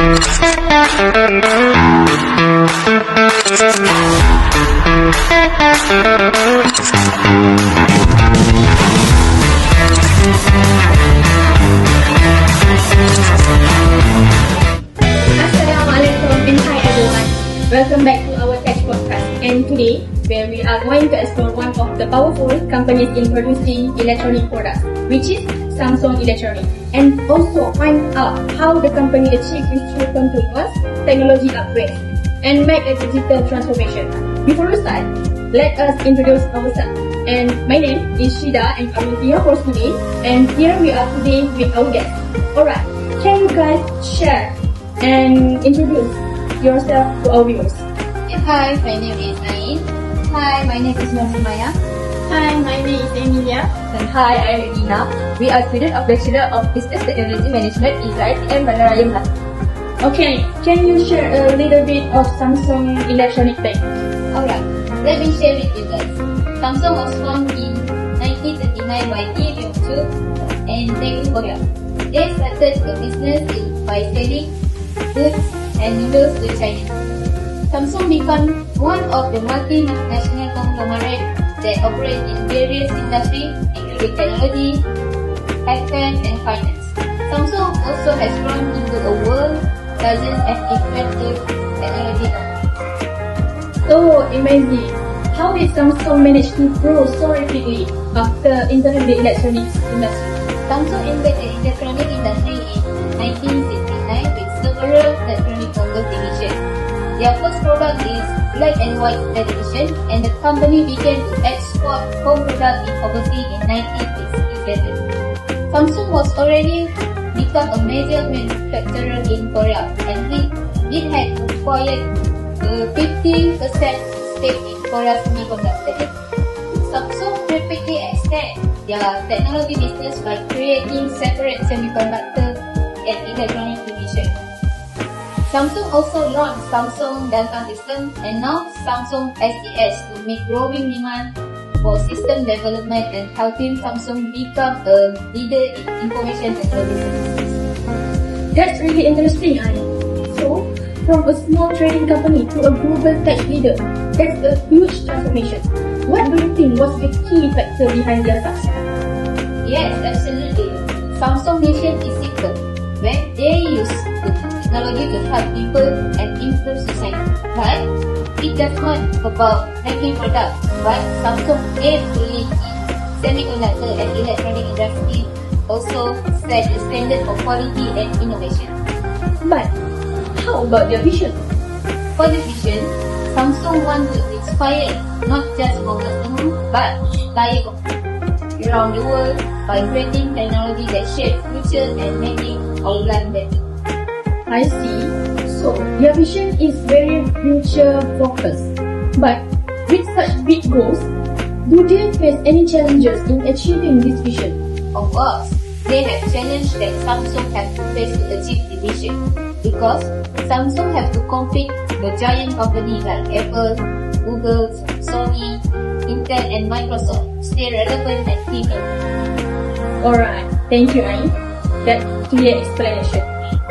Assalamualaikum and hi everyone. Welcome back to our Tech Podcast. And today, where we are going to explore one of the powerful companies in producing electronic products, which is Samsung Electronics, and also find out how the company achieved its continuous technology upgrades and make a digital transformation. Before we start, let us introduce ourselves. And my name is Shida and I will be your host today. And here we are today with our guest. Alright, can you guys share and introduce yourself to our viewers? Hi, my name is Ain. Hi, my name is Sumaya. Hi, my name is Emilia. And hi, I am Ina. We are students of Bachelor of Business Technology Management in ITM Bandar Raya Melaka. Okay, can you share a little bit of Samsung Electronics Tech? Alright, let me share with you guys. Samsung was formed in 1939 by Kim Il-sung and Deng Xiaoping. They started the business by selling goods and noodles to China. Samsung became one of the multinational conglomerates that operate in various industries including technology, healthcare, and finance. Samsung also has grown into a world presence and inventive technology now. Oh, amazing! How did Samsung manage to grow so rapidly after entering the electronics industry? Samsung entered the electronic industry in 1969 with several electronic control divisions. Their first product is black and white television, and the company began to export home products in overseas in 1967. Samsung was already become a major manufacturer in Korea, and it had acquired a 50% stake in Korea Semiconductor. Samsung rapidly expanded their technology business by creating separate semiconductor and electronic divisions. Samsung also launched Samsung Data System and now Samsung SDS to meet growing demand for system development and helping Samsung become a leader in information technology services. That's really interesting, Annie. So, from a small trading company to a global tech leader, that's a huge transformation. What do you think was the key factor behind their success? Yes, absolutely. Samsung mission is simple. When they use the technology to help people and improve society. But it does not about making products, but Samsung aims to lead in semiconductor and electronic industry, also set the standard for quality and innovation. But, how about their vision? For the vision, Samsung wants to inspire not just for customers, but entire around the world by creating technology that shapes future and making our life better. I see. So, their vision is very future focused. But, with such big goals, do they face any challenges in achieving this vision? Of course, they have challenges that Samsung have to face to achieve the vision. Because Samsung have to compete the giant companies like Apple, Google, Sony, Intel, and Microsoft, stay relevant and premium. Alright, thank you, Ain. That's clear explanation.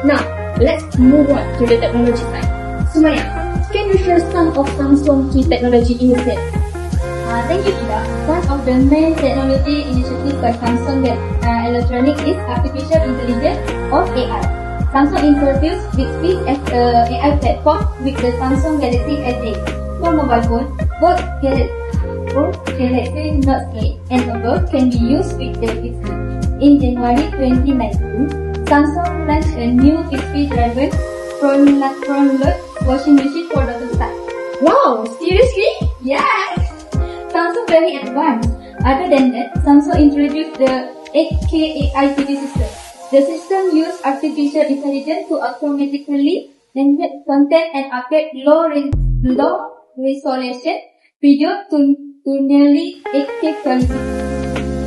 Now, let's move on to the technology side. Sumaya, can you share some of Samsung key technology initiatives? Thank you, Ida. One of the main technology initiatives by Samsung Electronics is artificial intelligence or AI. Samsung introduced Bixby as an AI platform with the Samsung Galaxy S8. For mobile phone, both Galaxy Note 8 and above can be used with the Bixby. In January 2019, Samsung launched a new Bixby-driven front-load washing machine for the first time. Wow, seriously? Yes! Samsung very advanced. Other than that, Samsung introduced the 8K AI TV system. The system uses artificial intelligence to automatically generate content and upload low resolution video to nearly 8K quality.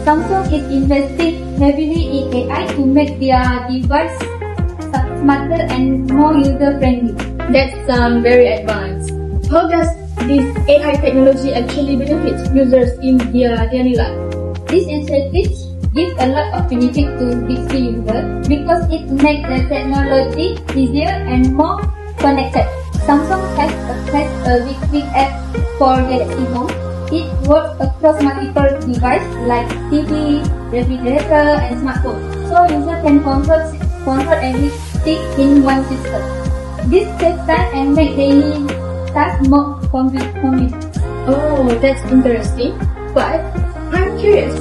Samsung is investing heavily in AI to make their device smarter and more user-friendly. That sounds very advanced. How does this AI technology actually benefit users in their daily life? These initiatives gives a lot of benefit to Bixby users because it makes the technology easier and more connected. Samsung has a Bixby app for Galaxy Home. It works across multiple devices like TV, refrigerator, and smartphone, so users can control everything in one system. This saves time and makes daily tasks more convenient. Oh, that's interesting. But I'm curious.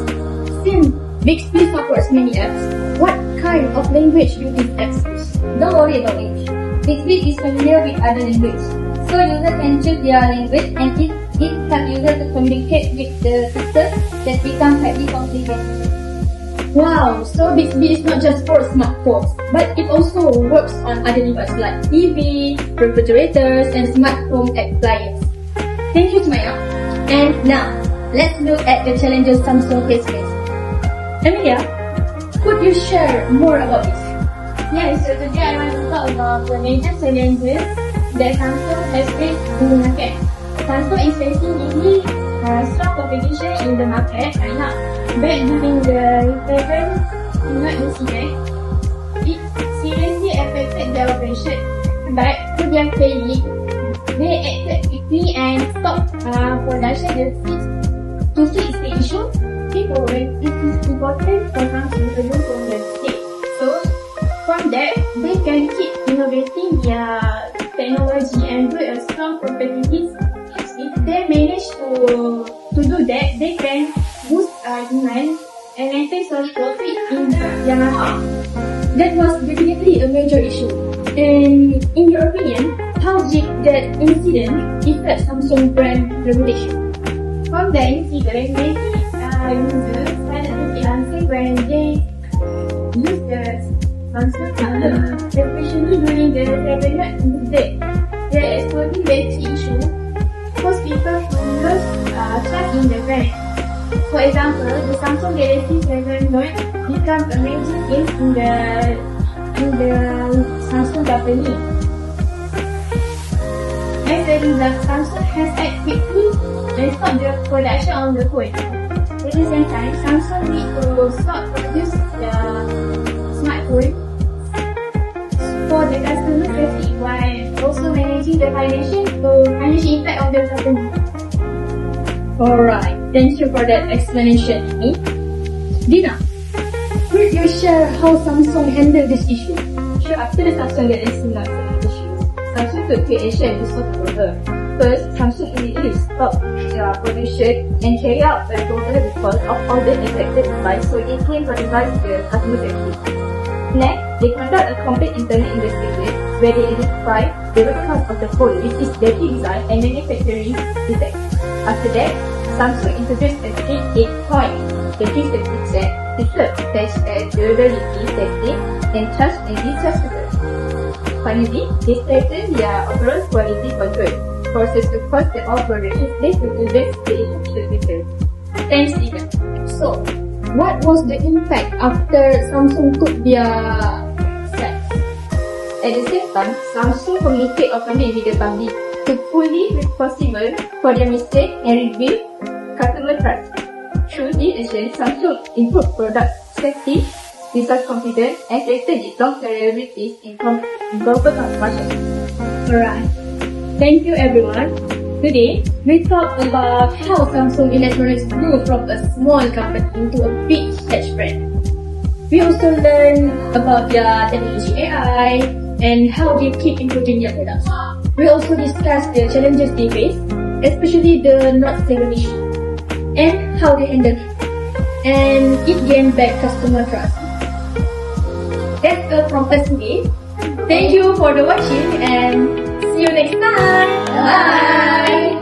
Since Bixby supports many apps, what kind of language do these apps use? Don't worry about it. Bixby is familiar with other languages, so users can choose their language and it helps users to communicate with the system that becomes highly complicated. Wow, so Bixby is not just for smartphones, but it also works on other devices like TV, refrigerators, and smart home appliances. Thank you, Maya. And now, let's look at the challenges Samsung faces. Emilia, could you share more about this? Yes, so today I want to talk about the major challenges that Samsung has faced in the market. Samsung is facing really strong competition in the market right now. Back during the recession incident, it seriously affected their operation. But to their credit, they acted quickly and stopped production to fix the issue. People, it is important for Samsung to learn from their mistake. So, from that, they can keep innovating their technology and build a strong competitive. If they manage to do that, they can boost demand and maintain some profit in their market. That was definitely a major issue. And in your opinion, how did that incident affect Samsung brand reputation? From the incident, many users started to be unsafe when they use the Samsung product, especially during the Cybernet incident. The exploding battery issue caused people to lose trust in the brand. For example, the Samsung Galaxy 7 Note becomes a major case in the Samsung company. As a result, Samsung has acted quickly and stopped the production on the phone. At the same time, Samsung needs to stop produce the smartphone for the customer traffic while also managing the financial impact of the company. Alright, thank you for that explanation, Amy. Dina, could you share how Samsung handled this issue? Sure, after the Samsung Galaxy Note issue, Samsung took great action to solve the problem. First, Samsung immediately stopped their production and carried out a total recall of all the affected devices so it can notify the customer safety. Next, they conduct a complete internal investigation where they identify the root cause of the fault, which is battery design and manufacturing defect. After that, Samsung introduced a 8-point battery safety check system such as durability testing and charge and discharge methods. Finally, they strengthened their overall quality control process to cause the all productions based on the issue. Thanks, Dina. So, what was the impact after Samsung took their steps? At the same time, Samsung communicated openly with the public to fully responsible for their mistake and rebuild customer trust. Through this action, Samsung improved product safety, research confidence, and created its long-term reliability in global market. Alright. Thank you, everyone. Today, we talked about how Samsung Electronics grew from a small company into a big tech brand. We also learned about their technology AI and how they keep improving their products. We also discussed the challenges they face, especially the Note 7 issue, and how they handled it. And it gained back customer trust. That's all from us today. Thank you for the watching and see you next time. Bye.